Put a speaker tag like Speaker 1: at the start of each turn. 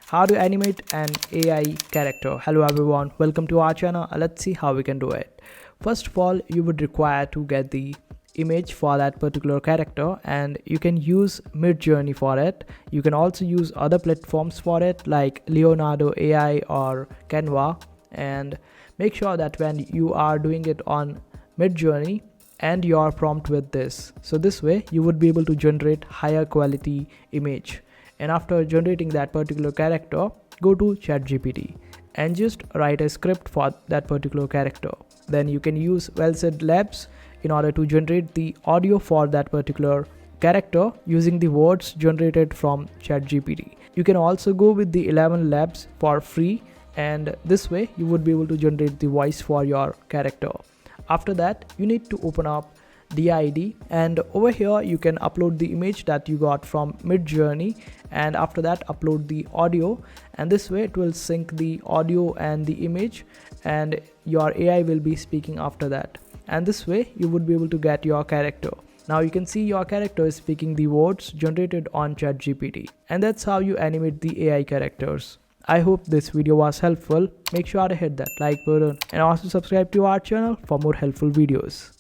Speaker 1: How to animate an AI character. Hello everyone, welcome to our channel. Let's see how we can do it. First of all, you would require to get the image for that particular character, and you can use Midjourney for it. You can also use other platforms for it like Leonardo AI or Canva, and make sure that when you are doing it on Midjourney and your prompt with this, so this way you would be able to generate higher quality image. And after generating that particular character, go to ChatGPT and just write a script for that particular character. Then you can use Well-Said Labs in order to generate the audio for that particular character using the words generated from ChatGPT. You can also go with the 11 Labs for free, and this way you would be able to generate the voice for your character. After that, you need to open up DID, and over here you can upload the image that you got from Midjourney, and after that upload the audio, and this way it will sync the audio and the image, and your AI will be speaking after that, and this way you would be able to get your character. Now you can see your character is speaking the words generated on ChatGPT, and that's how you animate the AI characters. I hope this video was helpful. Make sure to hit that like button and also subscribe to our channel for more helpful videos.